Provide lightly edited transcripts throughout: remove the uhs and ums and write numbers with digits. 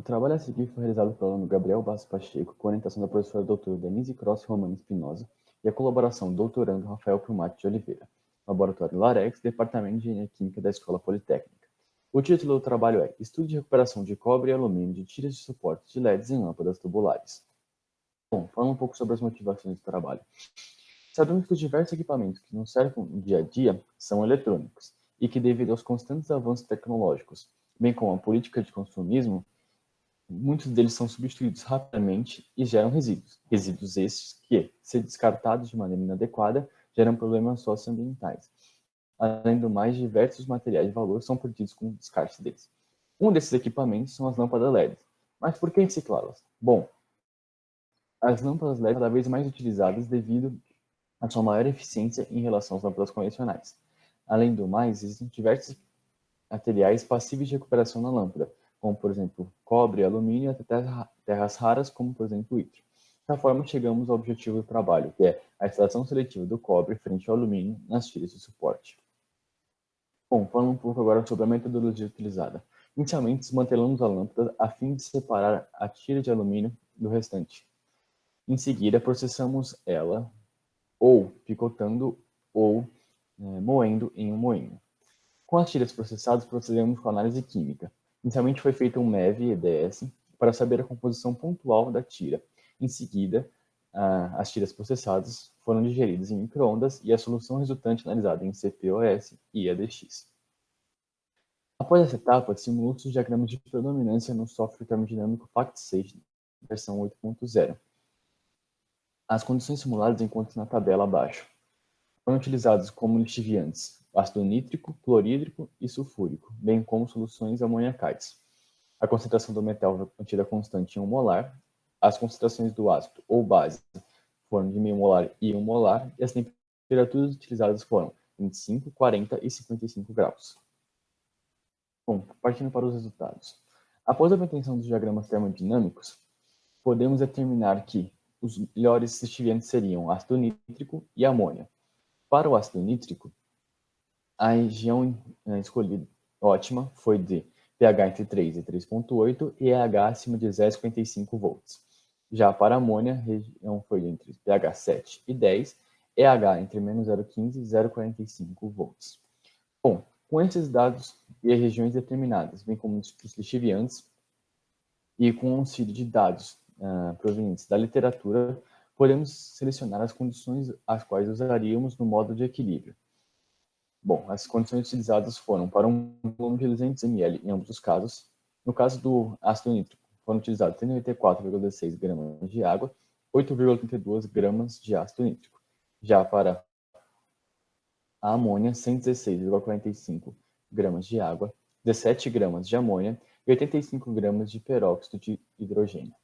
trabalho a seguir foi realizado pelo aluno Gabriel Bastos Pacheco, com orientação da professora doutora Denise Cross Romano Espinosa e a colaboração do doutorando Rafael Pilmati de Oliveira, Laboratório Larex, Departamento de Engenharia Química da Escola Politécnica. O título do trabalho é Estudo de recuperação de cobre e alumínio de tiras de suporte de LEDs em lâmpadas tubulares. Bom, falando um pouco sobre as motivações do trabalho. Sabemos que os diversos equipamentos que nos cercam no dia a dia são eletrônicos e que, devido aos constantes avanços tecnológicos, bem como a política de consumismo, muitos deles são substituídos rapidamente e geram resíduos. Resíduos estes que, se descartados de maneira inadequada, geram problemas socioambientais. Além do mais, diversos materiais de valor são perdidos com o descarte deles. Um desses equipamentos são as lâmpadas LED. Mas por que reciclá-las? Bom, as lâmpadas LED são cada vez mais utilizadas devido à sua maior eficiência em relação às lâmpadas convencionais. Além do mais, existem diversos materiais passíveis de recuperação na lâmpada, como, por exemplo, cobre, alumínio e até terras raras, como, por exemplo, o itrio. Dessa forma, chegamos ao objetivo do trabalho, que é a extração seletiva do cobre frente ao alumínio nas tiras de suporte. Bom, falando um pouco agora sobre a metodologia utilizada. Inicialmente, desmantelamos a lâmpada a fim de separar a tira de alumínio do restante. Em seguida, processamos ela, ou picotando, ou moendo em um moinho. Com as tiras processadas, procedemos com a análise química. Inicialmente foi feito um MEV-EDS para saber a composição pontual da tira. Em seguida, as tiras processadas foram digeridas em micro-ondas e a solução resultante analisada em CPOS e ADX. Após essa etapa, simulou-se os diagramas de predominância no software termodinâmico FACT6, versão 8.0. As condições simuladas encontram-se na tabela abaixo. Foram utilizados como lixiviantes ácido nítrico, clorídrico e sulfúrico, bem como soluções amoniacais. A concentração do metal foi mantida constante em 1 molar, as concentrações do ácido ou base foram de meio molar e 1 molar, e as temperaturas utilizadas foram 25, 40 e 55 graus. Bom, partindo para os resultados. Após a obtenção dos diagramas termodinâmicos, podemos determinar que os melhores lixiviantes seriam ácido nítrico e amônia. Para o ácido nítrico, a região escolhida ótima foi de pH entre 3 e 3,8 e EH acima de 0,55 volts. Já para a amônia, a região foi entre pH 7 e 10, EH entre menos 0,15 e 0,45 volts. Bom, com esses dados e as regiões determinadas, bem como os lixiviantes, e com o auxílio de dados provenientes da literatura, podemos selecionar as condições as quais usaríamos no modo de equilíbrio. Bom, as condições utilizadas foram para um volume de 200 ml em ambos os casos. No caso do ácido nítrico, foram utilizados 194,6 gramas de água, 8,32 gramas de ácido nítrico. Já para a amônia, 116,45 gramas de água, 17 gramas de amônia e 85 gramas de peróxido de hidrogênio.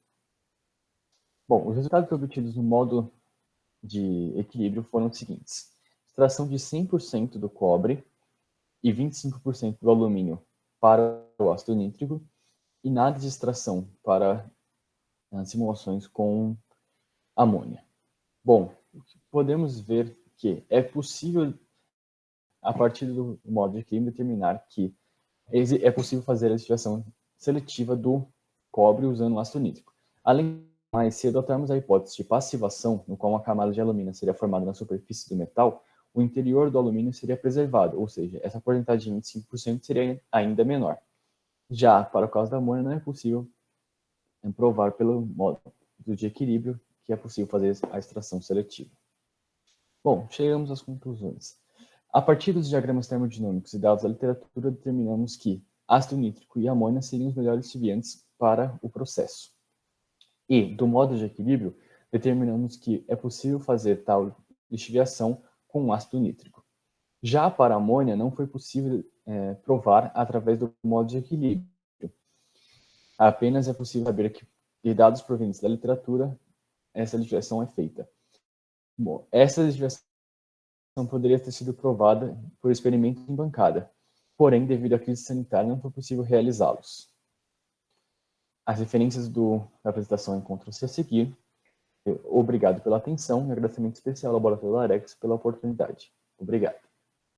Bom, os resultados obtidos no modo de equilíbrio foram os seguintes. Extração de 100% do cobre e 25% do alumínio para o ácido nítrico e nada de extração para simulações com amônia. Bom, podemos ver que é possível, a partir do modo de equilíbrio, determinar que é possível fazer a extração seletiva do cobre usando o ácido nítrico. Além mais, se adotarmos a hipótese de passivação, no qual uma camada de alumínio seria formada na superfície do metal, o interior do alumínio seria preservado, ou seja, essa porcentagem de 25% seria ainda menor. Já para o caso da amônia, não é possível provar pelo modo de equilíbrio que é possível fazer a extração seletiva. Bom, chegamos às conclusões. A partir dos diagramas termodinâmicos e dados da literatura, determinamos que ácido nítrico e amônia seriam os melhores lixiviantes para o processo. E, do modo de equilíbrio, determinamos que é possível fazer tal lixiviação com ácido nítrico. Já para a amônia, não foi possível provar através do modo de equilíbrio. Apenas é possível saber que, de dados provenientes da literatura, essa lixiviação é feita. Bom, essa lixiviação poderia ter sido provada por experimento em bancada, porém, devido à crise sanitária, não foi possível realizá-los. As referências da apresentação encontram-se a seguir. Obrigado pela atenção e agradecimento especial ao Laboratório Larex pela oportunidade. Obrigado.